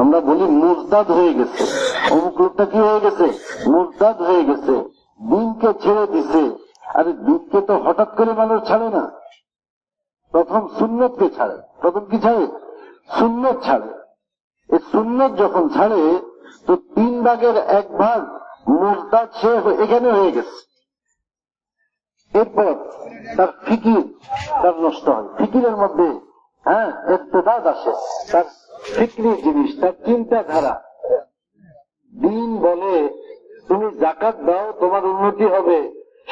আমরা বলি মুরতাদ হয়ে গেছে, অমুক লোকটা কি হয়ে গেছে, মুরতাদ হয়ে গেছে, দিনকে ছেড়ে দিছে। আরে দিনকে তো হঠাৎ করে মানুষ ছাড়ে না, প্রথম সুন্নতকে ছাড়ে। প্রথম কি ছাড়ে? সুন্নত ছাড়ে। এই সুন্নত যখন ছাড়ে তো 3 ভাগের 1 ভাগ মুরতাদ সে এখানে হয়ে গেছে। এরপর তার ফিকির তার নষ্ট হয়, ফিকিরের মধ্যে ইরতিদাদ আসে, তার ফিক্রি জিনিস, তার চিন্তাধারা। দিন বলে তুমি যাকাত দাও তোমার উন্নতি হবে,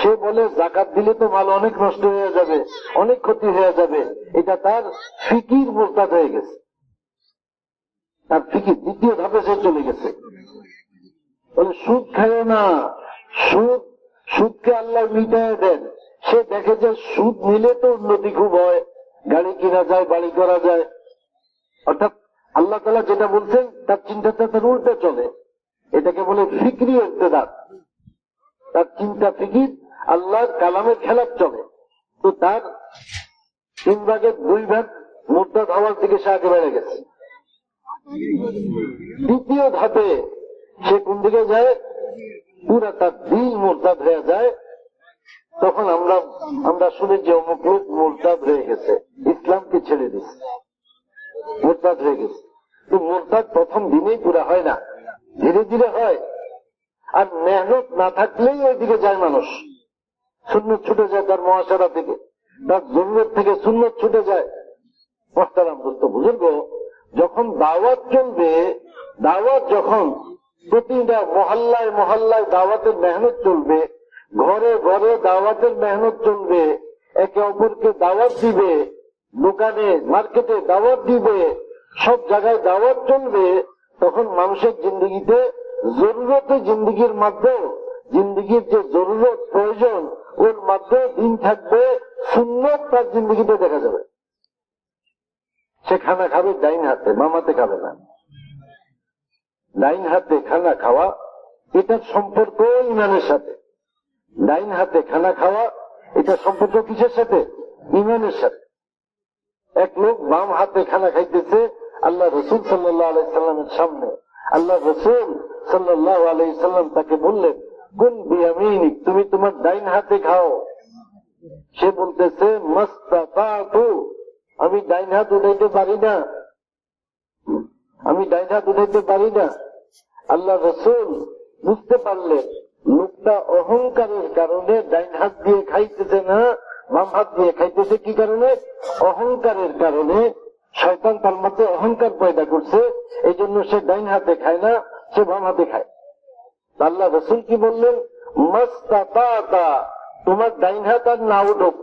সে বলে যাকাত দিলে তো মাল অনেক নষ্ট হয়ে যাবে, অনেক ক্ষতি হয়ে যাবে। এটা তার ফিকির মুরতাদ হয়ে গেছে, তার ফিকির দ্বিতীয় ধাপে সে চলে গেছে। বলে সুদ খায় না, সুদকে আল্লাহ মিটায় দেন। সে দেখে যে সুদ নিলে তো উন্নতি খুব হয়, গাড়ি কিনা যায়, বাড়ি করা যায়। অর্থাৎ আল্লাহ তাআলা যেটা বলছেন তার চিন্তাটা তার উল্টে চলে। এটাকে বলে ফিক্রি ইরতিদাদ। তার চিন্তা ফিকির আল্লাহর কালামের খেলাফ চলে। তো তার 3 ভাগের 2 ভাগ মুরতাদ হওয়ার দিকে সে আগে বেড়ে গেছে। দ্বিতীয় ধাপে সে কোন দিকে যায়? পুরা তার দিল মুরতাদ হয়ে যায়। তখন আমরা শুনি যে অমুক লোক মুরতাদ হয়ে গেছে, ইসলামকে ছেড়ে দিচ্ছে, মুরতাদ হয়ে গেছে। তো মুরতাদ প্রথম দিনেই পুরা হয় না, ধীরে ধীরে হয়। আর মেহনত না থাকলেই ওইদিকে যায় মানুষ, সুন্নত ছুটে যায় তার মহাসারা থেকে, তার জরুরত থেকে সুন্নত ছুটে যায়। মোহতারাম দোস্ত বুজুর্গ, যখন দাওয়াত চলবে, দাওয়াত যখন প্রতিটা মহল্লায় মহল্লায় দাওয়াতের মেহনত চলবে, ঘরে ঘরে দাওয়াতের মেহনত চলবে, একে অপরকে দাওয়াত দিবে, দোকানে মার্কেটে দাওয়াত দিবে, সব জায়গায় দাওয়াত চলবে, তখন মানুষের জিন্দগিতে জরুরতে জিন্দগির মধ্যে, জিন্দগির যে জরুরত প্রয়োজন ওর মধ্যে দিন থাকবে, সুন্নত তার জিন্দগিতে দেখা যাবে। সে খানা খাবে ডাইন হাতে, বামাতে খাবে না। ডাইন হাতে খানা খাওয়া এটার সম্পর্ক ইমানের সাথে। ডাইন হাতে খানা খাওয়া এটা সম্পর্ক কিসের সাথে? ইমানের সাথে। এক লোক বাম হাতে খানা খাইতেছে আল্লাহ রসুল সাল্লাল্লাহু আলাইহি সাল্লামের সামনে। আল্লাহ রসুল সাল্লাল্লাহু আলাইহি সাল্লাম তাকে বললেন, কুল বিয়ামিনিক, তুমি তোমার ডাইন হাতে খাও। সে বলতেছে মাস্তাতাতু, আমি ডাইন হাত উঠাইতে পারি না, আমি ডাইন হাত উঠাইতে পারি না। আল্লাহ রসুল বুঝতে পারলেন লোকটা অহংকারের কারণে ডাইন হাত দিয়ে খাইতেছে না, বাম হাত দিয়ে খাইতেছে। কি কারণে? অহংকারের কারণে। শয়তান তার মধ্যে অহংকার পয়দা করছে, এই জন্য সে ডাইন হাতে খায় না, সে বাম হাতে খায়। আল্লাহ রসুল কি বললেন? মাস্তাতাতা, তোমার ডাইন হাত আর না উঠুক।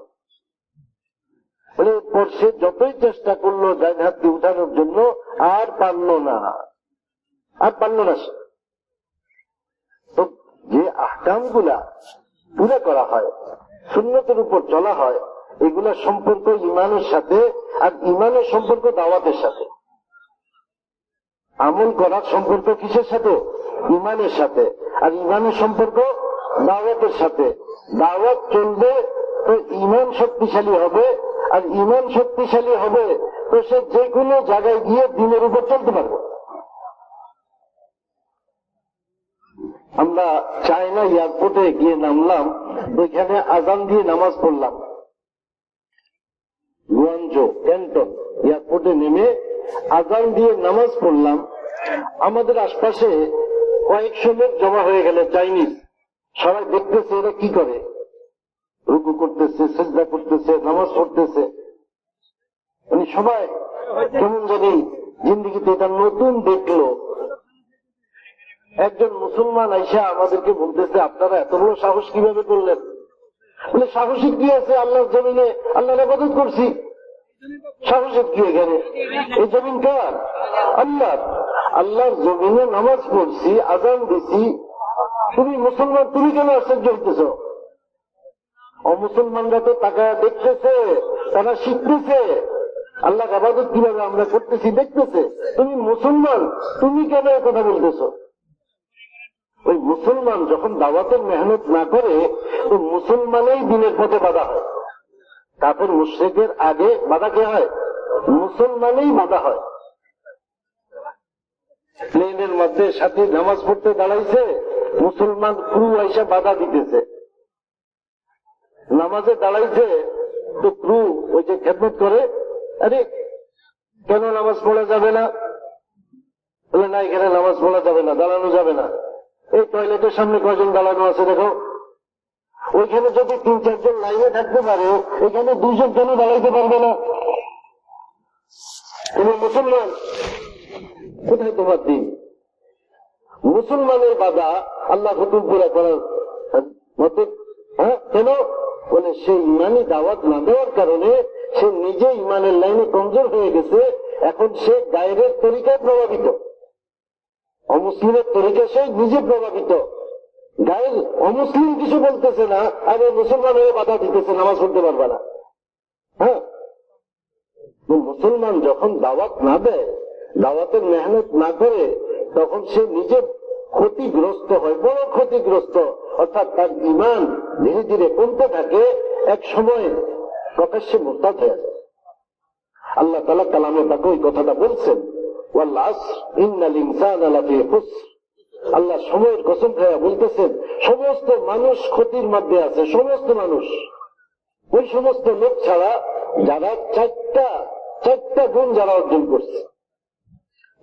এরপর সে যতই চেষ্টা করলো ডাইন হাত দিয়ে উঠানোর জন্য, আর পারল না, আর পারল না। তো যে আহকাম গুলা পুরো করা হয়, সুন্নতের উপর চলা হয়, এগুলা সম্পর্ক ইমানের সাথে। আর ইমানের সম্পর্ক দাওয়াতের সাথে। আমল করার সম্পর্ক কিসের সাথে? ইমানের সাথে। আর ইমানের সম্পর্ক দাওয়াতের সাথে। দাওয়াত চলবে তো ইমান শক্তিশালী হবে, আর ইমান শক্তিশালী হবে তো সে যে কোনো জায়গায় গিয়ে দিনের উপর চলতে পারবে। আমরা চায়না এয়ারপোর্টে গিয়ে নামলাম, ওইখানে আজান দিয়ে নামাজ পড়লাম। গুয়াঞ্জো ক্যান্টন এয়ারপোর্টে নেমে আজান দিয়ে নামাজ পড়লাম। আমাদের আশপাশে কয়েকশো লোক জমা হয়ে গেল, চাইনিজ। সবাই দেখতেছে এরা কি করে, রুকু করতেছে, সিজদা করতেছে, নামাজ পড়তেছে। মানে সবাই কেমন জানি জিন্দগিতে এটা নতুন দেখলো। একজন মুসলমান আইসা আমাদেরকে বলতেছে, আপনারা এত বড় সাহস কিভাবে করলেন? বলে সাহসিক কি আছে, আল্লাহর জমিনে আল্লাহর ইবাদত করছি, সাহসিক কি এখানে? এই জমিন কার? আল্লাহ। আল্লাহর জমিনে নামাজ পড়ছি, আজান দিছি, তুমি মুসলমান, তুমি কেন আশ্চর্য হইতেছ? অমুসলমানরা তো তাকায় দেখতেছে, তারা শিখতেছে আল্লাহ ইবাদত কিভাবে আমরা করতেছি দেখতেছে। তুমি মুসলমান, তুমি কেন এ কথা বলতেছ? ওই মুসলমান যখন দাওয়াতের মেহনত না করে তো মুসলমানেই দিনের পথে বাধা হয়। কাফের মুশরিকের আগে বাধা কে হয়? মুসলমানই বাধা হয়। প্লেনের মধ্যে সাথী নামাজ পড়তে দাঁড়াইছে, মুসলমান ক্রু আইসা বাধা দিতেছে। নামাজে দাঁড়াইছে তো ক্রু ওই যে খেদমত করে, আরে কেন নামাজ পড়া যাবে না? বলে না, এখানে নামাজ পড়া যাবে না, দাঁড়ানো যাবে না। এই টয়লেটের সামনে কয়জন দাঁড়ানো আছে দেখো, ওইখানে যদি 3-4 জন লাইনে থাকতে পারে, এখানে 2 জন কেন দাঁড়াইতে পারবে না? তুমি মুসলমান, কোথায় তোমার দিন? মুসলমানের বাধা আল্লাহ হুকুম পুরা করার মতো। হ্যাঁ, কেন? বলে সে ইমানি দাওয়াত না দেওয়ার কারণে সে নিজে ইমানের লাইনে কমজোর হয়ে গেছে। এখন সে গায়ের তরিকায় প্রভাবিত, অমুসলিমের তরিকা সে নিজে প্রভাবিত। গায়ের অমুসলিম কিছু বলতেছে না, আর মুসলমান হয়ে বাধা দিতেছে, নামাজ পড়তে পারবে না। হ্যাঁ, মুসলমান যখন দাওয়াত না দেয়, দাওয়াতের মেহনত না করে, তখন সে নিজে ক্ষতিগ্রস্ত হয়, বড় ক্ষতিগ্রস্ত। অর্থাৎ তার ঈমান ধীরে ধীরে কমতে থাকে, এক সময় প্রকাশ্যে মুরতাদ হয়ে যায়। আল্লাহ তাআলা কালামে পাকে ওই কথাটা বলছেন, ওয়াল আসর ইন্নাল ইনসানা লাফি খুসর। আল্লাহ সময়ের কসম খেয়ে বলতেছেন, সমস্ত মানুষ ক্ষতির মধ্যে আছে, সমস্ত মানুষ। ওই সমস্ত লোক ছাড়া যারা চারটা গুণ যারা অর্জন করছে,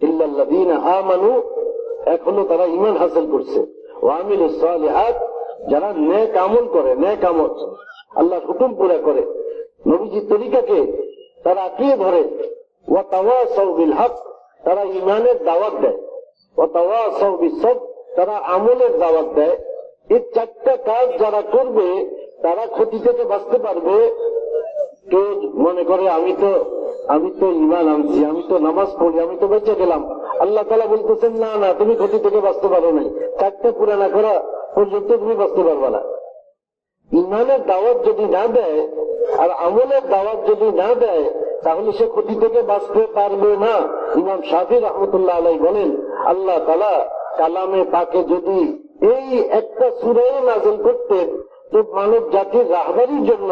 ইল্লাল্লাযীনা আমানু, এখনো তারা ঈমান হাসিল করছে, ওয়া আমিলুস সালিহাত, যারা নেক আমল করে, নেক আমল আল্লাহর হুকুম পুরা করে, নবীজির তরিকাকে তারা আঁকড়িয়ে ধরে, ওয়া তাওয়াসাউ বিল হক, তারা ঈমানের দাওয়াত দেয়, ওয়া তাওয়াসাউ বিস-সবর, তারা আমলের দাওয়াত দেয়। এই 4টা কাজ যারা করবে তারা ক্ষতি থেকে বাঁচতে পারবে। কেউ মনে করে আমি তো ঈমান আনছি, আমি তো নামাজ পড়ি, আমি তো বেঁচে গেলাম। আল্লাহ তাআলা বলতেছেন, না না, তুমি ক্ষতি থেকে বাঁচতে পারো নাই, 4টা পুরা না করা পর্যন্ত তুমি বাঁচতে পারবে না। ঈমানের দাওয়াত যদি না দেয় আর আমলের দাওয়াত যদি না দেয়, তাহলে সে ক্ষতি থেকে বাঁচতে পারবে না। ইমাম শাফি রাহমাতুল্লাহ আলাইহি বলেন, আল্লাহ তাআলা কালামে পাকে যদি এই একটা সূরা নাযিল করতেন, তো মানব জাতির রাহবারির জন্য,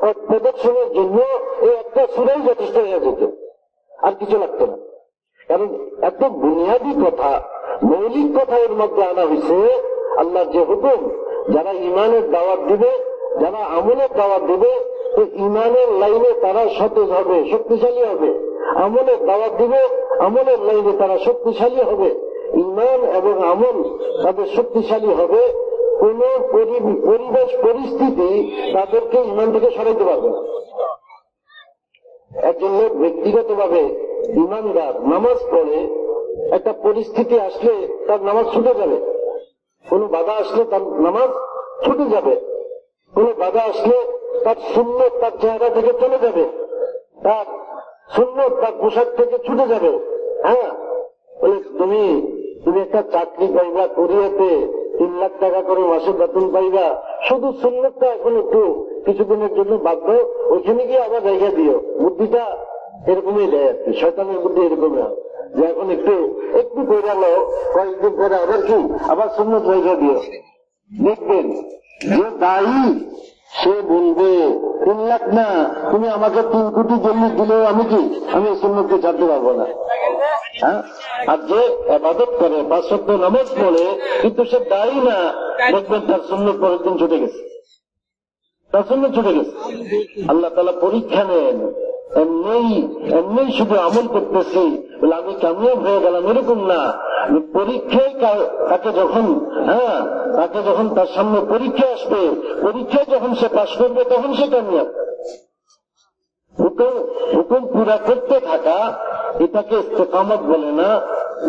পথ প্রদর্শনের জন্য এই একটা সূরাই যথেষ্ট হয়ে যেত, আর কিছু লাগতো না। কারণ এত বুনিয়াদী কথা, মৌলিক কথা এর মধ্যে আনা হয়েছে। আল্লাহর যে হুকুম, যারা ঈমানের দাওয়াত দিবে, যারা আমলের দাওয়াত দিবে, তো ঈমানের লাইনে তারা সতেজ হবে, শক্তিশালী হবে। আমলের দাওয়াত দিবে, আমলের লাইনে তারা শক্তিশালী হবে। ঈমান এবং আমল তাদের শক্তিশালী হবে। কোন পরিবেশ পরিস্থিতি তাদেরকে ঈমান থেকে সরাইতে পারবে না। একজন লোক ব্যক্তিগতভাবে ঈমানদার, নামাজ পড়ে, একটা পরিস্থিতি আসলে তার নামাজ ছুটে যাবে, কোন বাধা আসলে তার নামাজ ছুটে যাবে, কোন বাধা আসলে তার সুন্নত তার চেহারা থেকে চলে যাবে, তার সুন্নত তার পোশাক থেকে ছুটে যাবে। হ্যাঁ, বলে তুমি একটা চাকরি পাইবা, কোরিয়াতে 3 লাখ টাকা করে মাসে বেতন পাইবা, শুধু সুন্নতটা এখন একটু কিছুদিনের জন্য বাধ্য, ওইখানে গিয়ে আবার জায়গা দিও। বুদ্ধিটা এরকমই দেয় আর কি, শয়তানের বুদ্ধি এরকমই, যে এখন একটু করে গেল, কয়েকদিন পরে আবার কি আবার সুন্নত জায়গা দিও। দেখবেন যে দায়ী সে বলবে 3 লাখ না, তুমি আমাকে 3 কোটি জমি দিলেও আমি সুন্নতকে ছাড়তে পারবো না। হ্যাঁ, আর যে ইবাদত করে, 5 ওয়াক্ত নামাজ পড়ে, কিন্তু সে দায়ী না, দেখবেন তার সুন্নত পরের দিন ছুটে গেছে, তার সুন্নত ছুটে গেছে। আল্লাহ তাআলা পরীক্ষা নেন, এমনি শুধু আমল করতেছি বলে আমি কামিয়াব হয়ে গেলাম, এরকম না। পরীক্ষায় তাকে যখন তার সামনে পরীক্ষা আসবে, পরীক্ষায় যখন সে পাশ করবে, তখন সে কামিয়াব। হুকুম পুরা করতে থাকা, এটাকে ইস্তেকামত বলে না।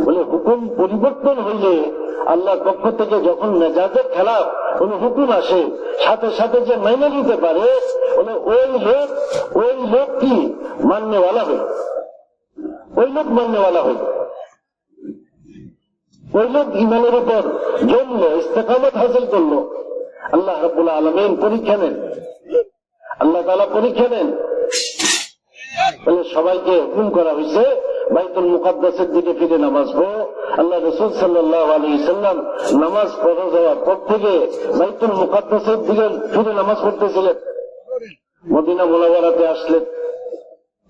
বলে হুকুম পরিবর্তন হইলে আল্লাহর পক্ষ থেকে যখন মেজাজের খেলাফ কোন হুকুম আসে, সাথে সাথে যে মেনে নিতে পারে, বলে ওই লোক কি মাননেওয়ালা হয়, ওই লোক মাননেওয়ালা হয়, ওই লোক ঈমানের উপর জমলো, ইস্তেকামত হাসিল করলো। আল্লাহ রাব্বুল আলামিন পরীক্ষা নেন, আল্লাহ তাআলা পরীক্ষা নেন। বলে সবাইকে হুকুম করা হয়েছে বাইতুল মুকাদ্দাসের দিকে ফিরে নামাজ পড়ো। আল্লাহ রাসূল সাল্লাল্লাহু আলাইহি ওয়াসাল্লাম নামাজ পড়ে যাওয়ার পর থেকে বাইতুল মুকাদ্দাসের দিকে ফিরে নামাজ পড়তেছিলেন। মদিনা মুনাওয়ারাতে আসলেন,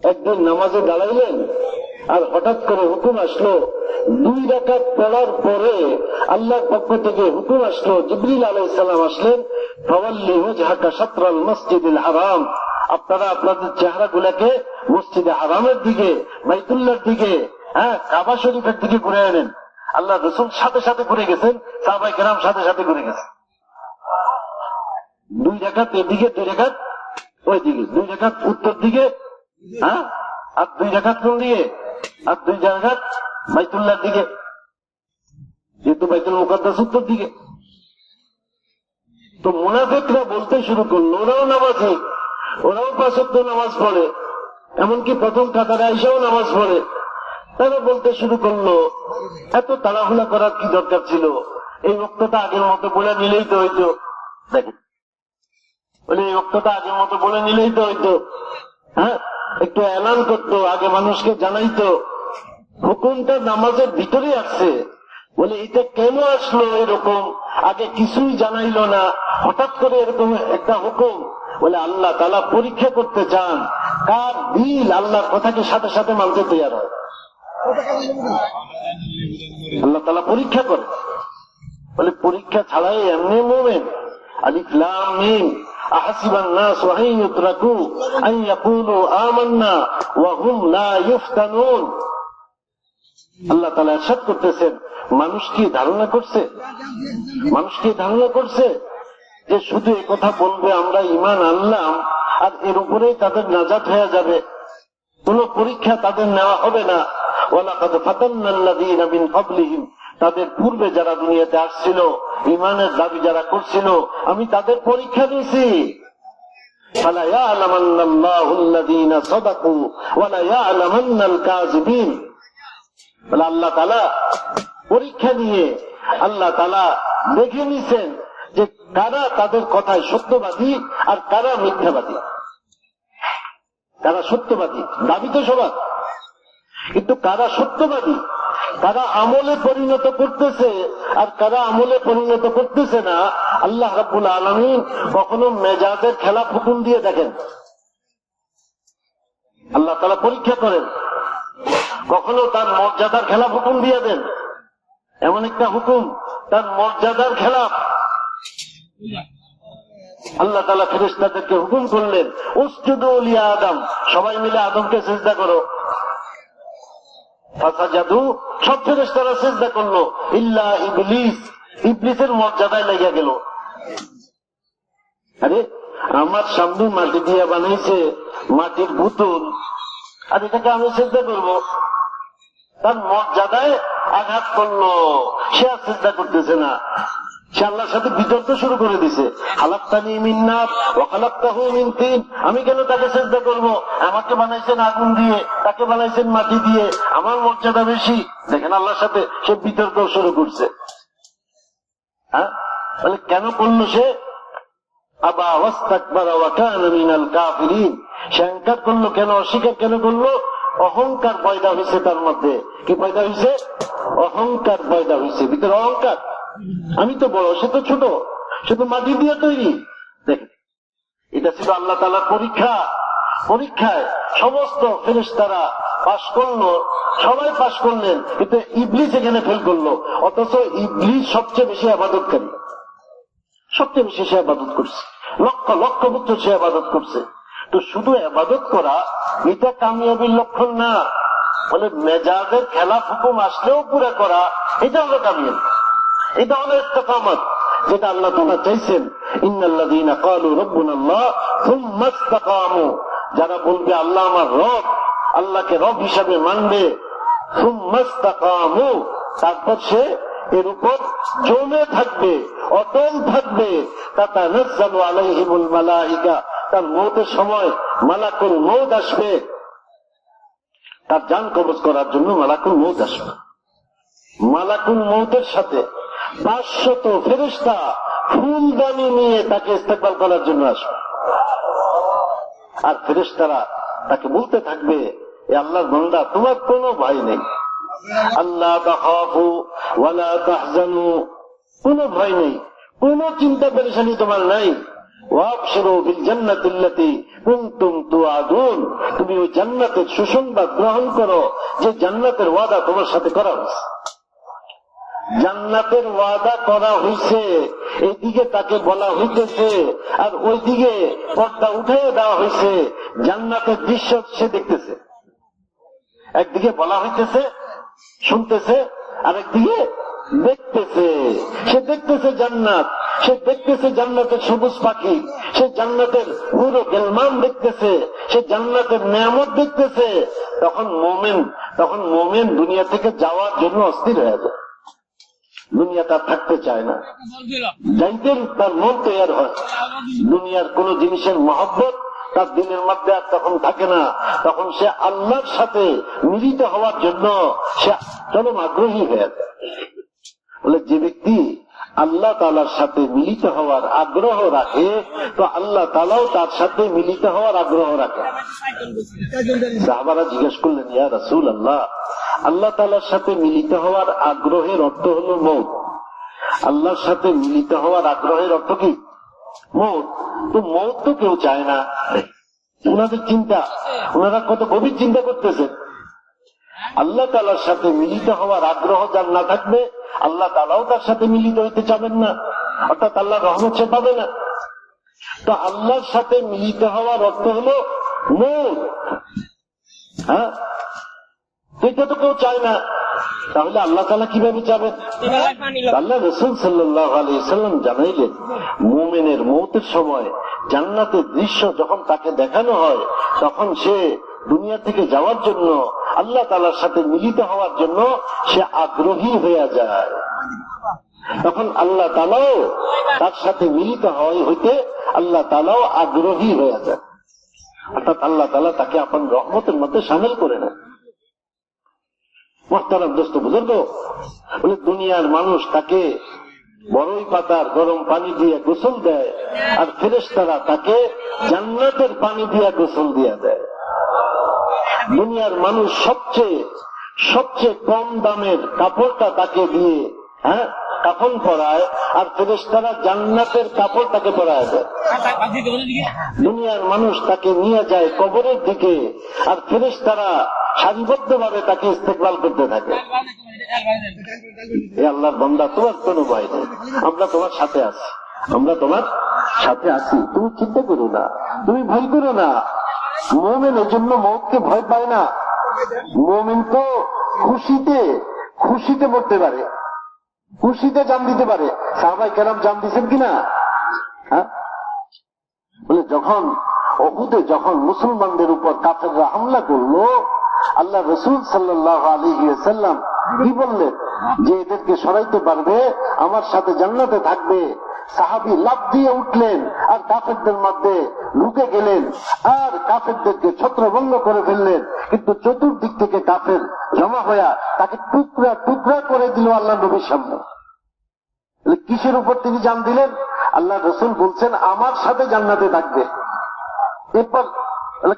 একদিন নামাজে দাঁড়াইলেন, আর হঠাৎ করে হুকুম আসলো, 2 রাকাত পড়ার পরে আল্লাহর পক্ষ থেকে হুকুম আসলো, জিবরিল আলাইহিস সালাম আসলেন, ফাওয়াল্লি ওয়াজহাকা শাতরাল মসজিদিল হারাম, আপনারা আপনাদের চেহারা গুলাকে মসজিদে হারামের দিকে, বাইতুল্লাহর দিকে, কাবা শরীফের দিকে ঘুরে আনেন। আল্লাহ রাসূল সাথে সাথে ঘুরে গেছেন, সাহাবায়ে কেরাম সাথে সাথে ঘুরে গেছেন। 2 রাকাত এদিকে, 2 রাকাত ওই দিকে, 2 রাকাত উত্তর দিকে, আর 2 রাকাত কোন দিকে, আর 2 রাকাত বাইতুল্লাহর দিকে, যেহেতু বাইতুল মুকাদ্দাস উত্তর দিকে। তো মুনাফিকরা বলতে শুরু করলো, ওরাও নামাজি, ওরাও 5 ওয়াক্ত নামাজ পড়ে, এমনকি প্রথম কাতারে আইসাও নামাজ পড়ে। তারা বলতে শুরু করলো, এত তাড়াহুড়া করার কি দরকার ছিল, এই ওয়াক্তটা আগের মতো বলে নিলেই তো হইতো। দেখেন, বলে এই ওয়াক্তটা আগের মতো বলে নিলেই তো হইতো, একটু এলান করতো, আগে মানুষকে জানাইতো। হুকুমটা নামাজের ভিতরে আসছে, বলে এটা কেন আসলো এরকম, আগে কিছুই জানাইলো না, হঠাৎ করে এরকম একটা হুকুম। বলে আল্লাহ তাআলা পরীক্ষা করতে চান কার দিল আল্লাহর কথাকে সাথে সাথে মানতে তৈরি হয়। আল্লাহ তাআলা পরীক্ষা করে, বলে পরীক্ষা ছাড়াই এমনি মুমিন। আলিফ লাম মিম আহাসিবান নাস আন ইউতরাকু আন ইয়াকুলু আমান্না ওয়া হুম লা ইফতানুন। আল্লাহ তাআলা ইরশাদ করতেছেন, মানুষ কি ধারণা করছে যে শুধু এই কথা বলবে আমরা ঈমান আনলাম আর এর উপরেই তাদের নাজাত হয়ে যাবে, কোন পরীক্ষা তাদের নেওয়া হবে না। ওয়ালাকাদ ফাতান্নাল্লাযীনা মিন ক্বাবলিহিম, তাদের পূর্বে যারা দুনিয়াতে আসছিল, ঈমানের দাবি যারা করছিল, আমি তাদের পরীক্ষা নিয়েছি। ফালা ইয়া'লামান্নাল্লাহুল্লাযীনা সাদাকু ওয়া লা ইয়া'লামান্নাল কাযিবিন। বলে আল্লাহ তাআলা পরীক্ষা নিয়ে আল্লাহ তাআলা দেখে নিছেন যে কারা তাদের কথায় সত্যবাদী আর কারা মিথ্যাবাদী। কারা সত্যবাদী, দাবি তো সবার, কিন্তু কারা সত্যবাদী, কারা আমলে পরিণত করতেছে আর কারা আমলে পরিণত করতেছে না, আল্লাহ রাব্বুল আলামিন কখনো মেজাজের খেলাফ হুকুম দিয়ে দেখেন। আল্লাহ তাআলা পরীক্ষা করেন, কখনো তার মর্যাদার খেলাফ হুকুম দিয়ে দেন, এমন একটা হুকুম তার মর্যাদার খেলাফ। আল্লাহ তাআলা ফেরেশতাদেরকে হুকুম করলেন, উসজুদু লি আদম, সবাই মিলে আদমকে সিজদা করো। ফাসাজাদু, সব ফেরেশতারা সিজদা করলো, ইল্লা ইবলিস, ইবলিসের মর্যাদায় লেগে গেল। আরে আমার সামনে মাটি দিয়ে বানাইছে মাটির পুতুল, আর এটাকে আমি সিজদা করবো, তার মর্যাদায় আঘাত করলো, সে আর সিজদা করতেছে না, সে আল্লাহর সাথে বিতর্ক শুরু করে দিছে। খালাকতানি মিন নার ওয়া খালাকতাহু মিন তিন, আমি কেন তাকে সিজদা করব, আমাকে বানাইছেন আগুন দিয়ে, তাকে বানাইছেন মাটি দিয়ে, আমার মর্যাদা বেশি। দেখেন আল্লাহর সাথে সে বিতর্ক শুরু করছে। বলে কেন করলো সে, আবা ওয়াস্তাকবারা ওয়া কানা মিনাল কাফিরিন, সে ইনকার করলো কেন, অস্বীকার কেন করলো, অহংকার পয়দা হয়েছে তার মধ্যে। কি পয়দা হয়েছে, অহংকার পয়দা হয়েছে, ভিতরে অহংকার, আমি তো বড়, সে তো ছোট, সে তো মাটি দিয়ে তৈরি। দেখেন এটা ছিল আল্লাহ তাআলার পরীক্ষা। পরীক্ষায় সমস্ত ফেরেশতারা পাশ করলো, সবাই পাশ করলেন, কিন্তু ইবলিস এখানে ফেল করলো। অথচ ইবলিস সবচেয়ে বেশি ইবাদতকারী, সবচেয়ে বেশি সে ইবাদত করছে, লক্ষ লক্ষ বছর সে ইবাদত করছে। তো শুধু ইবাদত করা এটা কামিয়াবির লক্ষণ না, বলে মেজাজের খেলাফ হুকুম আসলেও পুরা করা, এটা হলো কামিয়াবি, এটা হলো ইস্তেকামত, যেটা আল্লাহ তাআলা চাইছেন। ইন্নাল্লাযীনা ক্বালু রাব্বুনাল্লাহ সুম্মা ইসতাকামু, যারা বলবে আল্লাহ আমার রব, আল্লাহকে রব হিসাবে মানবে, সুম্মা ইসতাকামু, তারপর সে এর উপর জমে থাকবে, অটল থাকবে। তাতানাজ্জালু আলাইহিমুল মালাইকা, তার মওতের সময় মালাকুল মওত আসবে, তার জান কবজ করার জন্য মালাকুল মওত আসবে। মালাকুল মওতের সাথে 500 ফেরেশতা ফুলদানি নিয়ে তাকে ইস্তেকবাল করার জন্য আসবে। আর ফেরেশতারা তাকে বলতে থাকবে, এ আল্লাহর বান্দা, তোমার কোনো ভয় নেই, আল্লাহ তাখাফু ওয়ালা তাহজানু, কোনো ভয় নেই, কোনো চিন্তা পেরেশানি তোমার নাই। ওয়াবশিরু বিল জান্নাতিল্লাতী কুনতুম তুআদুন, তুমি ওই জান্নাতের সুসংবাদ গ্রহণ করো যে জান্নাতের ওয়াদা তোমার সাথে করা হয়েছে। জান্নাতের ওয়াদা করা হয়েছে, এইদিকে তাকে বলা হইতেছে, আর ওইদিকে পর্দা উঠে দেওয়া হয়েছে, জান্নাতের দৃশ্য সে দেখতেছে। একদিকে বলা হইতেছে, শুনতেছে, আর একদিকে দেখতেছে। সে দেখতেছে জান্নাত, সে দেখতেছে জান্নাতের সবুজ পাখি, সে জান্নাতের পুরো গেলমান দেখতেছে, সে জান্নাতের নিয়ামত দেখতেছে। তখন মোমেন দুনিয়া থেকে যাওয়ার জন্য অস্থির হয়ে যায়, দুনিয়া তার থাকতে চায় না, যাইতে তার মন তৈরি হয়। দুনিয়ার কোন জিনিসের মহব্বত তার দিনের মধ্যে আর তখন থাকে না, তখন সে আল্লাহর সাথে মিলিত হওয়ার জন্য সে চরম আগ্রহী হয়ে যায়। বলে যে ব্যক্তি আল্লাহ তাআলার সাথে মিলিত হওয়ার আগ্রহ রাখে, তো আল্লাহ তাআলাও তার সাথে মিলিত হওয়ার আগ্রহ রাখে। সাহাবারা জিজ্ঞেস করলেন, ইয়া রাসূলুল্লাহ, আল্লাহ তাআলার সাথে মিলিত হওয়ার আগ্রহের অর্থ হলো মওত, আল্লাহর সাথে মিলিত হওয়ার আগ্রহের অর্থ কি? মওত। তো মওত তো কেউ চায় না। ওনাদের চিন্তা, ওনারা কত গভীর চিন্তা করতেছেন। আল্লাহ তাআলার সাথে মিলিত হওয়ার আগ্রহ যার না থাকবে, আল্লাহ তাআলাও তার সাথে মিলিত হইতে চাবেন না, অর্থাৎ আল্লাহর রহমত সে পাবে না। তো আল্লাহর সাথে মিলিত হওয়ার অর্থ হলো মওত। হ্যাঁ, এটা তো কেউ চায় না, তাহলে আল্লাহ তাআলা কিভাবে চাবেন? আল্লাহ রাসূল সাল্লাল্লাহু আলাইহি ওয়াসাল্লাম জানাইলেন, মুমিনের মওতের সময় জান্নাতের দৃশ্য যখন তাকে দেখানো হয়, তখন সে দুনিয়া থেকে যাওয়ার জন্য, আল্লাহ তাআলার সাথে মিলিত হওয়ার জন্য সে আগ্রহী হয়ে যায়। তখন আল্লাহ তাআলাও তার সাথে মিলিত হইতে আল্লাহ তাআলাও আগ্রহী হয়ে যায়, অর্থাৎ আল্লাহ তাআলা তাকে আপন রহমতের মধ্যে শামিল করে নেয়। মুহতারাম দোস্ত বুজুর্গ, বলে দুনিয়ার মানুষ তাকে বড়ই পাতার গরম পানি দিয়ে গোসল দেয়, আর ফেরেশতারা তাকে জান্নাতের পানি দিয়ে গোসল দিয়ে দেয়। দুনিয়ার মানুষ সবচেয়ে কম দামের কাপড়টা তাকে দিয়ে কাফন পরায়, আর ফেরেশতারা জান্নাতের কাপড় তাকে পরায় দেয়। দুনিয়ার মানুষ তাকে নিয়ে যায় কবরের দিকে, আর ফেরেশতারা সারিবদ্ধ ভাবে তাকে ইস্তেকবাল করতে থাকে। হে আল্লাহর বান্দা, তোমার কোনো ভয় নেই, আমরা তোমার সাথে আছি, আমরা তোমার সাথে আছি, তুমি চিন্তা করো না, তুমি ভয় করো না। মুমিন এর জন্য মওতকে ভয় পায় না। মুমিন তো খুশিতে মরতে পারে, খুশিতে জান দিতে পারে। সাহাবায়ে কেরাম জান দিয়েছেন কিনা? বলে যখন উহুদে যখন মুসলমানদের উপর কাফেররা হামলা করলো, আল্লাহ রাসূল সাল্লাল্লাহু আলাইহি ওয়াসাল্লাম কি বললেন? যে এদেরকে সরাইতে পারবে আমার সাথে জান্নাতে থাকবে। সাহাবী লাফ দিয়ে উঠলেন আর কাফেরদের মধ্যে ঢুকে গেলেন, আর কাফেরদেরকে ছত্রভঙ্গ করে ফেললেন। কিন্তু চতুর্দিক থেকে কাফের জমা হইয়া তাকে টুকরা টুকরা করে দিল আল্লাহ নবীর সামনে। কিসের উপর তিনি জান দিলেন? আল্লাহ রাসূল বলছেন আমার সাথে জান্নাতে থাকবে। এরপর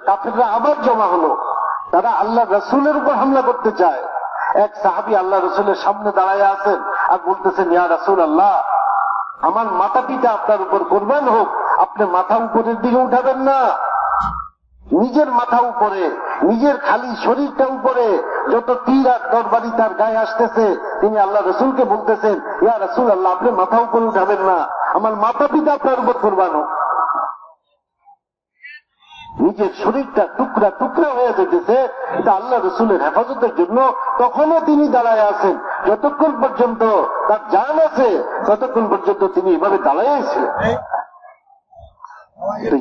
কাফেররা আবার জমা হলো, তারা আল্লাহ রাসূলের উপর হামলা করতে চায়। এক সাহাবী আল্লাহ রাসূলের সামনে দাঁড়ায় আছেন আর বলতেছেন, ইয়া রাসূলুল্লাহ, আমার মাথা পিতা আপনার উপর কুরবান হোক, আপনি মাথা উপরের দিকে উঠাবেন না, নিজের মাথা উপরে, নিজের খালি শরীরটা উপরে। যত তীর আর তরবারি তার গায়ে আসতেছে, তিনি আল্লাহ রাসূলকে বলতেছেন, ইয়া রাসূলুল্লাহ, আপনি মাথা উপরে উঠাবেন না, আমার মাথা পিতা আপনার উপর কুরবান হোক। নিজের শরীরটা টুকরা টুকরা হয়ে যেতেছে, এটা আল্লাহ রাসূলের হেফাজতের জন্য তখনও তিনি দাঁড়ায় আছেন। যতক্ষণ পর্যন্ত তার জান আছে ততক্ষণ পর্যন্ত তিনি এভাবে দাঁড়ায় আছেন।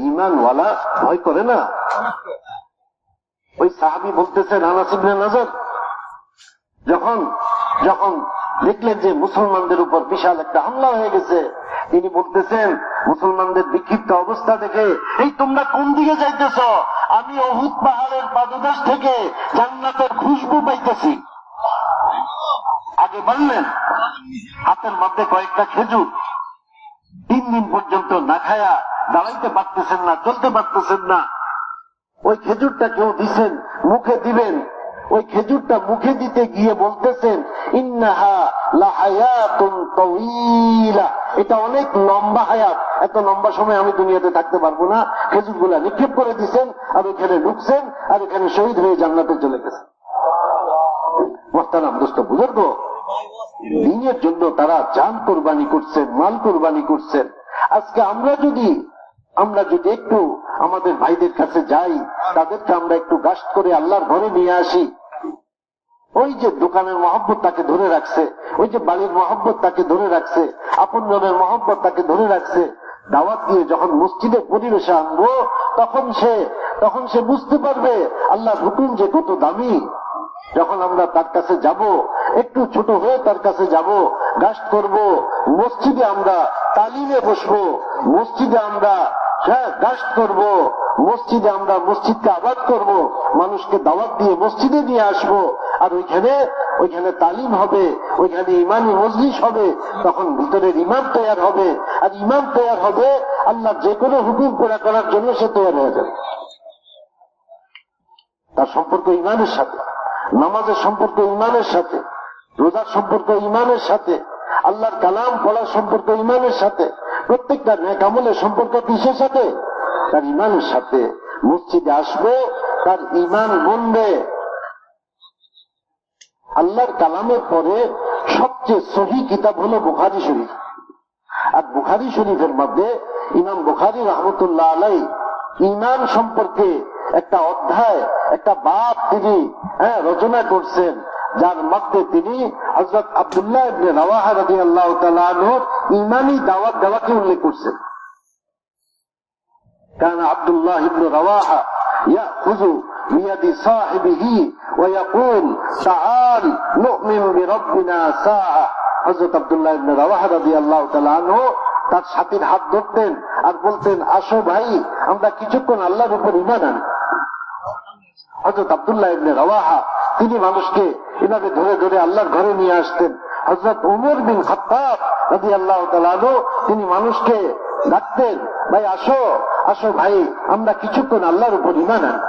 ঈমানওয়ালা ভয় করে না। ওই সাহাবী বলতেছেন, আনাস ইবনে নজর যখন দেখলেন যে মুসলমানদের উপর বিশাল একটা হামলা হয়ে গেছে, তিনি বলতেছেন মুসলমানদের বিক্ষিপ্ত অবস্থা দেখে, এই তোমরা কোন দিকে যাইতেছ? আমি উহুদ পাহাড়ের পাদদেশ থেকে জান্নাতের খুশবু পাইতেছি। আগে বললেন হাতের মধ্যে কয়েকটা খেজুর, 3 দিন পর্যন্ত না খায়া দাঁড়াইতে পারতেছেন না, চলতে পারতেছেন না। ওই খেজুরটা কেউ দিছেন, মুখে দিবেন, ওই খেজুরটা মুখে দিতে গিয়ে বলতেছেন, ইন্নাহা লাহায়াতুন তাওয়িলা, এটা অনেক লম্বা হায়াত, এত লম্বা সময় আমি দুনিয়াতে থাকতে পারবো না, খেজুরগুলা নিক্ষেপ করে দিচ্ছেন, আর ওখানে ঢুকছেন, আর এখানে শহীদ হয়ে জান্নাতে চলে গেছেন। মোহতারাম দোস্ত বুজুর্গ, দিনের জন্য তারা জান কোরবানি করছেন, মাল কোরবানি করছেন। আজকে আমরা যদি একটু আমাদের ভাইদের কাছে যাই, তাদেরকে আমরা একটু গাস্ট করে আল্লাহর ঘরে নিয়ে আসি, ওই যে দোকানের মহব্বত তাকে ধরে রাখছে, ওই যে বাড়ির মহব্বত তাকে ধরে রাখছে, আপন জনের মহব্বত তাকে ধরে রাখছে, দাওয়াত দিয়ে যখন মসজিদের পরিবেশে আনবো, তখন সে বুঝতে পারবে আল্লাহর হুকুম যে কত দামি। যখন আমরা তার কাছে যাব, একটু ছোট হয়ে তার কাছে যাব, গাস্ট করব, মসজিদে আমরা তালিমে বসবো, মসজিদে আমরা গাস্ট করব, মসজিদে আমরা মসজিদকে আবাদ করব, মানুষকে দাওয়াত দিয়ে মসজিদে নিয়ে আসবো, আর ওইখানে তালিম হবে, ওইখানে ইমানি মজলিস হবে, তখন ভিতরের ইমাম তৈরি হবে, আর ইমাম তৈরি হবে আল্লাহ যে কোনো হুকুম পুরা করার জন্য সে তৈরি হয়ে যাবে। তার সম্পর্ক ইমানের সাথে, নামাজের সম্পর্ক ইমানের সাথে, রোজার সম্পর্ক ইমানের সাথে, আল্লাহর কালাম পড়ার সম্পর্ক ইমানের সাথে, প্রত্যেকটা নেক আমলের সম্পর্ক কিসের সাথে? তার ইমানের সাথে। মসজিদে আসবে, তার ইমান বনবে। আল্লাহর কালামের পরে সবচেয়ে সহি কিতাব হলো বুখারী শরীফ। আর বুখারী শরীফের মধ্যে ইমাম বুখারী রহমতুল্লাহ আলাইহি ইমান সম্পর্কে একটা অধ্যায়, একটা বাব তিনি রচনা করছেন, যার মধ্যে তিনি হযরত আব্দুল্লাহ ইবনে রাওয়াহা রাদিয়াল্লাহু তাআলা আনহুর ইমানি দাওয়াত দেওয়াকে উল্লেখ করছেন। কারণ আব্দুল্লাহ ইবনে রাওয়াহা ইয়াখুযু বিয়াদি সাহিবিহি ওয়া ইয়াকুল তাআল নুমিনু বিরাব্বিনা সাআ। হযরত আব্দুল্লাহ ইবনে রাওয়াহা রাদিয়াল্লাহু তাআলা আনহু তার সাথীর হাত ধরতেন আর বলতেন, আসো ভাই, আমরা কিছুক্ষণ আল্লাহর উপর ঈমান আনি। হযরত আব্দুল্লাহ ইবনে রাওয়াহা তিনি মানুষকে এভাবে ধরে ধরে আল্লাহর ঘরে নিয়ে আসতেন। হযরত উমর বিন খাত্তাব রাদিয়াল্লাহু তাআলা আনহু তিনি মানুষকে ডাকতেন, ভাই আসো, আসো ভাই, আমরা কিছুক্ষণ আল্লাহর উপর ঈমান আনি।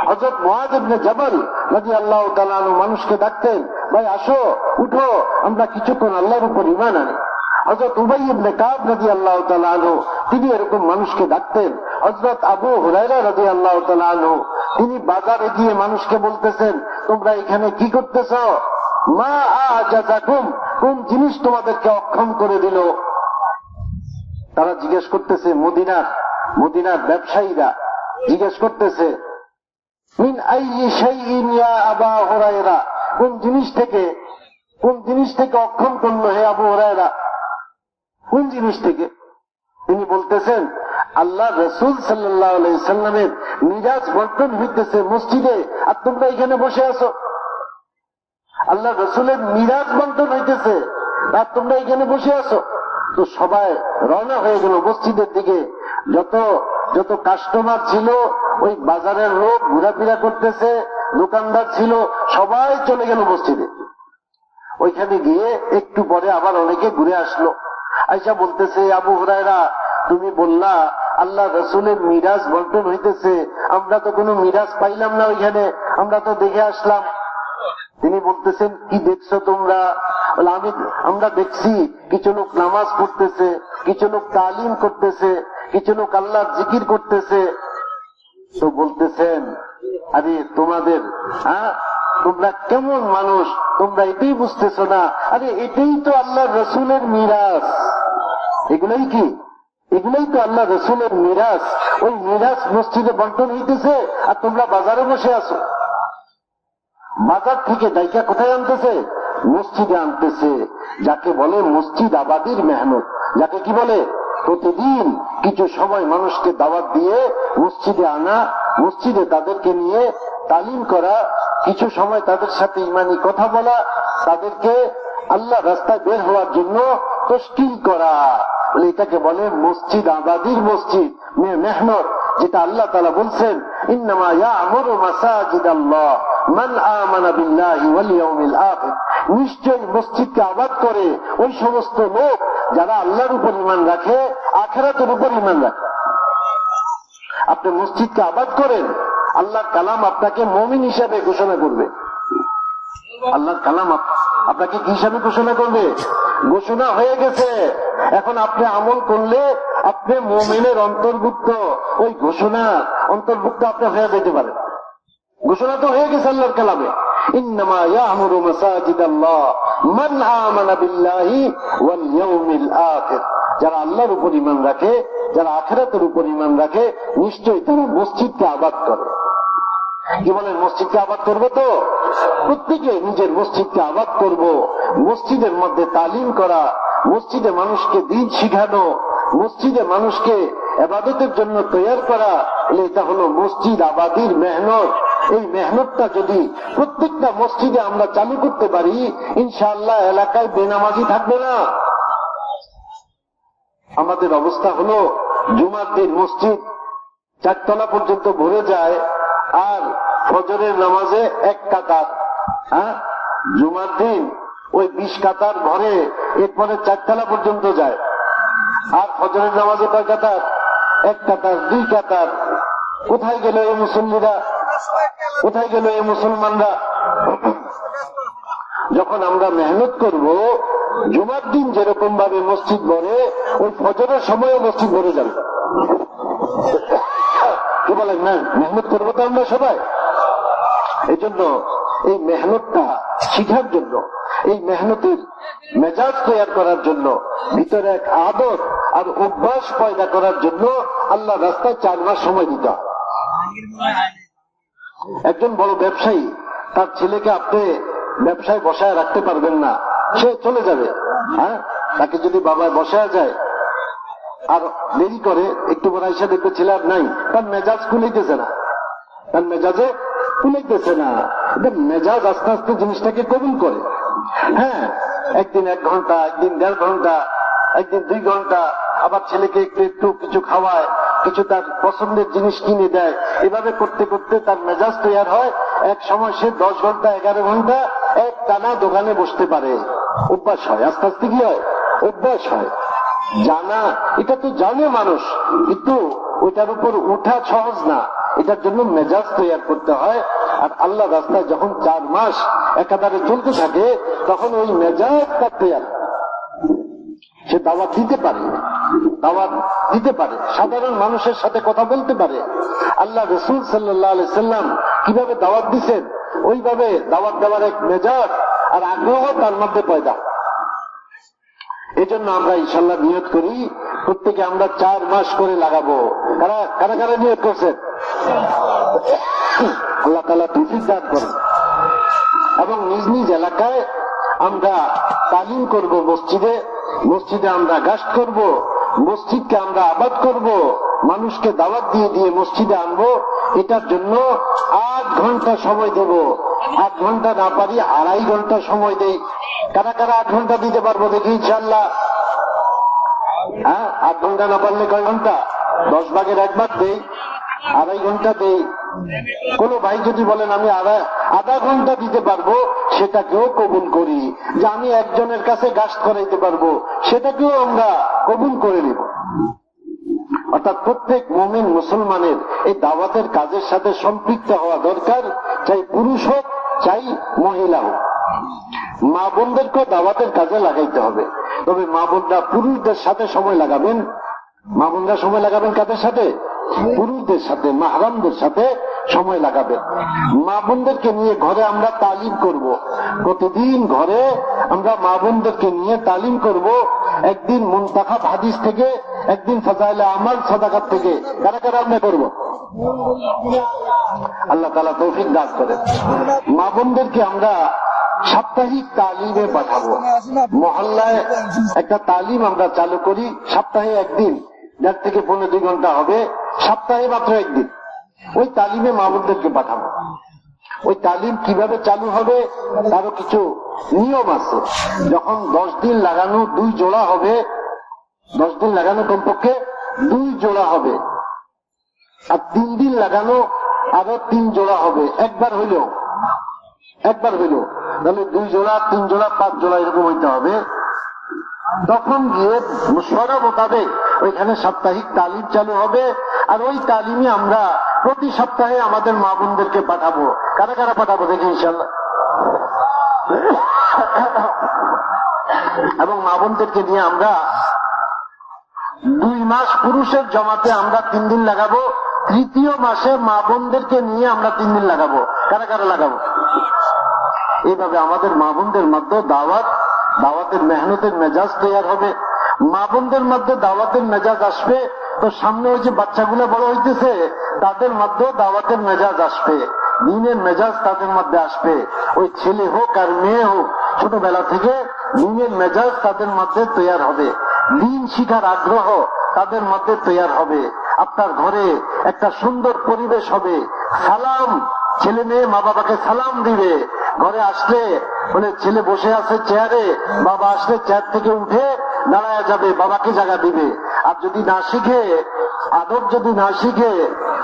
হযরত মুআয ইবনে জাবাল রাদিয়াল্লাহু তাআলা আনহু মানুষকে ডাকতেন, ভাই আসো, উঠো, আমরা কিছুক্ষণ আল্লাহর উপর ঈমান আনি। হযরত উবাই ইবনে কাব রাদিয়াল্লাহু তাআলা আনহু তিনি এরকম মানুষকে ডাকতেন। হযরত আবু হুরায়রা রাদিয়াল্লাহু তাআলা আনহু তিনি বাজারে গিয়ে মানুষকে বলতেছেন, তোমরা এখানে কি করতেছ? মা আজাযাকুম, কোন জিনিস তোমাদেরকে অক্ষম করে দিল? তারা জিজ্ঞেস করতেছে, মদিনার ব্যবসায়ীরা জিজ্ঞেস করতেছে, মিন আইয়ি শাইইন ইয়া আবা হুরায়রা, কোন জিনিস থেকে অক্ষম করলো হে আবু হুরায়রা? কোন জিনিস থেকে? তিনি বলতেছেন, আল্লাহ রাসূল সাল্লাল্লাহু আলাইহি সাল্লামের মিরাজ বন্টন হইতেছে মসজিদে, আর তোমরা এখানে বসে আছো। আল্লাহ রাসূলের মিরাজ বন্টন হইতেছে, আর তোমরা এখানে বসে আছো। তো সবাই রওনা হয়ে গেল মসজিদের দিকে। যত কাস্টমার ছিল, ওই বাজারের লোক ঘোরাফেরা করতেছে, দোকানদার ছিল, সবাই চলে গেল মসজিদে। ওইখানে গিয়ে একটু পরে আবার অনেকে ঘুরে আসলো, আয়েশা বলতেছে, আবু হুরায়রা তুমি বললা আল্লাহ রাসূলের মিরাজ বন্টন হইতেছে, আমরা তো কোনো মিরাজ পাইলাম না ওইখানে, আমরা তো দেখে আসলাম। তিনি বলতেছেন, কি দেখছো তোমরা? আমরা দেখছি কিছু লোক নামাজ পড়তেছে, কিছু লোক তালিম করতেছে, কিছু লোক আল্লাহর জিকির করতেছে। তো বলতেছেন, আরে তোমরা কেমন মানুষ, তোমরা এটাই বুঝতেছো না? আরে এটাই তো আল্লাহ রাসূলের মিরাজ। এগুলোই তো আল্লাহ রাসূলের মিরাজ। ওই মিরাজ মসজিদে বন্টন হইতেছে, আর তোমরা বাজারে বসে আছো। বাজার থেকে দায়িকা কোথায় আনতেছে? মসজিদে আনতেছে। যাকে বলে মসজিদ আবাদির মেহনত, যাকে কি বলে? প্রতিদিন কিছু সময় মানুষকে দাওয়াত দিয়ে মসজিদে আনা, মসজিদে তাদেরকে নিয়ে তালিম করা, কিছু সময় তাদের সাথে ইমানি কথা বলা, তাদেরকে আল্লাহ রাস্তায় বের হওয়ার জন্য তশকিল করা। এটাকে বলে মসজিদ আবাদির মসজিদ মেহনত, যেটা আল্লাহ তাআলা বলছেন, ইন্নামা ইয়া'মুরু মাসাজিদাল্লাহ মান আমানা বিল্লাহি ওয়াল ইয়াউমিল আখির। নিশ্চয়ই মসজিদকে আবাদ করে ওই সমস্ত লোক যারা আল্লাহর উপর ঈমান রাখে, আখিরাতের উপর ঈমান রাখে। আপনি মসজিদকে আবাদ করেন, আল্লাহর কালাম আপনাকে মুমিন হিসাবে ঘোষণা করবে। আল্লাহর কালাম আপনাকে কি হিসাবে ঘোষণা করবে? ঘোষণা হয়ে গেছে। এখন আপনি আমল করলে আপনি মুমিনের অন্তর্ভুক্ত, ওই ঘোষণা অন্তর্ভুক্ত আপনি হয়ে যেতে পারেন। ঘোষণা তো হয়ে গেছে আল্লাহর কালামে, ইন্নামা ইয়া'মুরু মাসাজিদাল্লাহ মান আমানা বিল্লাহি ওয়াল ইয়াউমিল আখির। যারা আল্লাহর উপর ঈমান রাখে, যারা আখিরাতের উপর ঈমান রাখে, নিশ্চয়ই তারা মসজিদকে আবাদ করে। কি বলেন? মসজিদকে আবাদ করবো তো? প্রত্যেকে নিজের মসজিদকে আবাদ করব। মসজিদের মধ্যে তালিম করা, মসজিদে মানুষকে দ্বীন শিখানো, মসজিদে মানুষকে ইবাদতের জন্য তৈয়ার করা, এটা হলো মসজিদ আবাদির মেহনত। এই মেহনতটা যদি প্রত্যেকটা মসজিদে আমরা চালু করতে পারি, ইনশাআল্লাহ এলাকায় বেনামাজি থাকবে না। আমাদের অবস্থা হলো জুমার দিন মসজিদ 4 তলা পর্যন্ত ভরে যায়, আর ফজরের নামাজে 1 কাতার। জুমার দিন ওই 20 কাতার ভরে, এরপরে 4 তলা পর্যন্ত যায়। আর ফজরের নামাজে কয় কাতার? 1 কাতার, 2 কাতার। কোথায় গেল এই মুসল্লিরা? কোথায় গেল এই মুসলমানরা? যখন আমরা মেহনত করব, জুমার দিন যেরকম ভাবে মসজিদ ভরে, ওই ফজরের সময়ও মসজিদ ভরে যাবে। কি বলেন না? মেহনত করবো তো আমরা সবাই। এই জন্য এই মেহনতটা শিখার জন্য, এই মেহনতের মেজাজ তৈরি করার জন্য, ভিতরে এক আদত আর অভ্যাস পয়দা করার জন্য আল্লাহ রাস্তায় 4 মাস সময় দিতে হয়। একজন বড় ব্যবসায়ী, তার ছেলেকে আপনি ব্যবসায় বসায় রাখতে পারবেন না, সে চলে যাবে। তাকে যদি বাবায় বসায় যায় আর দেরি করে, একটু পরে এসে দেখবে ছেলে আর নাই, তার মেজাজ খুলেইতেছে না, তার মেজাজে খুলেইতেছে না। মেজাজ আস্তে আস্তে জিনিসটাকে কবুল করে। হ্যাঁ, একদিন 1 ঘন্টা, একদিন 1.5 ঘন্টা, একদিন 2 ঘন্টা, আবার ছেলেকে একটু একটু কিছু খাওয়ায়, কিছু তার পছন্দের জিনিস কিনে দেয়। এভাবে করতে করতে তার মেজাজ তৈরি হয়। এক সময় সে 10 ঘন্টা 11 ঘন্টা এক টানা দোকানে বসতে পারে। অভ্যাস হয়, আস্তে আস্তে কি হয়? অভ্যাস হয়। জানা, এটা তো জানে মানুষ, কিন্তু ওইটার উপর উঠা সহজ না। এটার জন্য মেজাজ তৈরি করতে হয়। আর আল্লাহ রাস্তায় যখন 4 মাস একাধারে চলতে থাকে, তখন ওই মেজাজ তার তৈরি, সে দাওয়াত দিতে পারে, দাওয়াত দিতে পারে, সাধারণ মানুষের সাথে কথা বলতে পারে। আল্লাহ রাসূল সাল্লাল্লাহু আলাইহি সাল্লাম কিভাবে দাওয়াত দিচ্ছেন, ওইভাবে দাওয়াত দেওয়ার এক মেজাজ আর আগ্রহ তার মধ্যে পয়দা। এই জন্য আমরা ইনশাআল্লাহ নিয়ত করি, প্রত্যেকে আমরা 4 মাস করে লাগাবো। কারা কারা কারা নিয়ত করছেন? আল্লাহ তাআলা তৌফিক দান করেন। এবং নিজ নিজ এলাকায় আমরা তালিম করব, মসজিদে মসজিদে আমরা গাস্ট করব, মসজিদকে আমরা আবাদ করব, মানুষকে দাওয়াত দিয়ে দিয়ে মসজিদে আনবো। এটার জন্য 8 ঘন্টা সময় দেব। 8 ঘন্টা না পারি 2.5 ঘন্টা সময় দেই। কারা কারা 8 ঘন্টা দিতে পারবো দেখি ইনশাআল্লাহ? 8 ঘন্টা না পারলে কয় ঘন্টা? 10 ভাগের 1 ভাগ দেই, 2.5 ঘন্টা দেই। কোন ভাই যদি বলেন আমি আধা ঘন্টা দিতে পারবো, সেটাকেও কবুল করি। যে আমি একজনের কাছে গাস্ট করাইতে পারবো, সেটাকেও আমরা কবুল করে নিব। অর্থাৎ প্রত্যেক মুমিন মুসলমানের এই দাওয়াতের কাজের সাথে সম্পৃক্ত হওয়া দরকার, চাই পুরুষ হোক চাই মহিলা হোক। মা বোনদেরকেও দাওয়াতের কাজে লাগাইতে হবে। তবে মা বোনরা পুরুষদের সাথে সময় লাগাবেন। মা বোনরা সময় লাগাবেন কাদের সাথে? পুরুষদের সাথে, মাহরামদের সাথে সময় লাগাবেন। মা বোনদেরকে নিয়ে ঘরে আমরা তালিম করব। প্রতিদিন ঘরে আমরা মা বোনদেরকে নিয়ে তালিম করব। একদিন মুনতাখাব হাদিস থেকে, একদিন ফাজাইলে আমাল সাদাকাত থেকে। কারা কারা আমরা করবো? আল্লাহ তাআলা তৌফিক দান করেন। মা বোনদেরকে আমরা সাপ্তাহিক তালিমে পাঠাবো। মহল্লায় একটা তালিম আমরা চালু করি, সপ্তাহে একদিন, 1.5 থেকে 2 ঘন্টা হবে, সপ্তাহে মাত্র একদিন। ওই তালিমে মা বোনদেরকে পাঠাবো। ওই তালিম কিভাবে চালু হবে তারও কিছু নিয়ম আছে। যখন 10 দিন লাগানো 2 জোড়া হবে, 10 দিন লাগানো কমপক্ষে 2 জোড়া হবে, আর 3 দিন লাগানো আরো 3 জোড়া হবে। একবার হইল, তাহলে 2 জোড়া, 3 জোড়া, 5 জোড়া এরকম হইতে হবে। তখন গিয়ে মুশওয়ারা মোতাবেক ওইখানে সাপ্তাহিক তালিম চালু হবে। আর ওই তালিমে আমরা প্রতি সপ্তাহে আমাদের মা বোনদেরকে পাঠাবো। কারা কারা পাঠাবো দেখি ইনশাআল্লাহ? এবং মা বোনদেরকে নিয়ে আমরা 2 মাস পুরুষের জমাতে আমরা 3 দিন লাগাবো, তৃতীয় মাসে মা বোনদেরকে নিয়ে আমরা 3 দিন লাগাবো। কারা কারা লাগাবো? এইভাবে আমাদের মা বোনদের মধ্যে দাওয়াতের মেহনতের মেজাজ তৈরি হবে। মা বোনদের মধ্যে দাওয়াতের মেজাজ আসবে তো সামনে ওই যে বাচ্চাগুলো বড় হইতেছে তাদের মধ্যেও দাওয়াতের মেজাজ আসবে, দিনের মেজাজ তাদের মধ্যে আসবে। ওই ছেলে হোক আর মেয়ে হোক, ছোটবেলা থেকে দিনের মেজাজ তাদের মধ্যে তৈরি হবে, দিন শিখার আগ্রহ তাদের মধ্যে তৈরি হবে। আপনার ঘরে একটা সুন্দর পরিবেশ হবে, সালাম, ছেলে মেয়ে মা বাবাকে সালাম দিবে। ঘরে আসলে বলে ছেলে বসে আছে চেয়ারে, বাবা আসলে চেয়ার থেকে উঠে দাঁড়ায় যাবে, বাবাকে জায়গা দিবে। আর যদি না শিখে, আদব যদি না শিখে,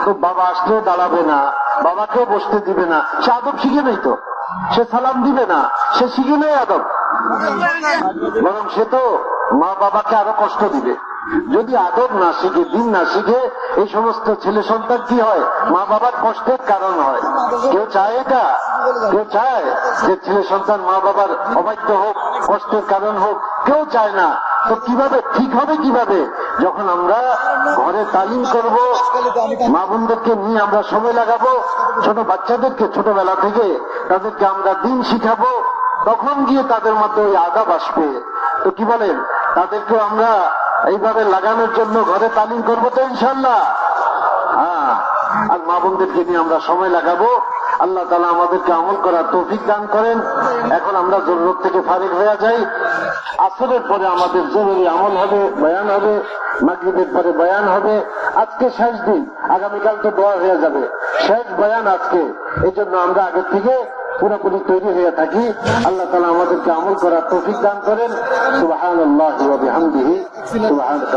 তো বাবা আসলে দাঁড়াবে না, বাবাকেও বসতে দিবে না। সে আদব শিখে নেই, তো সে সালাম দিবে না, সে শিখে নেই আদব, বরং সে তো মা বাবাকে আরো কষ্ট দিবে। যদি আদব না শিখে, দিন না শিখে, এই সমস্ত ছেলে সন্তান কি হয়? মা বাবার কষ্টের কারণ হয়। কেউ চায় এটা? কেউ চায় যে ছেলে সন্তান মা বাবার অবাধ্য হোক, কষ্টের কারণ হোক? কেউ চায় না। তো কিভাবে ঠিক হবে? কিভাবে? যখন আমরা ঘরে তালিম করব, মা বোনদেরকে নিয়ে আমরা সময় লাগাবো, ছোট বাচ্চাদেরকে ছোটবেলা থেকে তাদেরকে আমরা দিন শিখাবো, তখন গিয়ে তাদের মধ্যে ওই আদব আসবে। তো কি বলেন, তাদেরকে আমরা এইভাবে লাগানোর জন্য ঘরে তালিম করবো তো ইনশাল্লাহ? হ্যাঁ। আর মা বোনদেরকে নিয়ে আমরা সময় লাগাবো। আল্লাহ তাআলা আমাদেরকে আমল করার তৌফিক দান করেন। এখন আমরা জরুরত থেকে ফারিগ হয়ে যাই। আসরের পরে আমাদের জরুরি আমল হবে, বয়ান হবে, মাগরিবের পরে বয়ান হবে। আজকে শেষ দিন, আগামীকাল তো দোয়া হয়ে যাবে, শেষ বয়ান আজকে। এই জন্য আমরা আগের থেকে পুরোপুরি তৈরি হয়ে থাকি। আল্লাহ তাআলা আমাদেরকে আমল করার তৌফিক দান করেন। সুবহানাল্লাহি ওয়া বিহামদিহি, সুবহানাল্লাহ।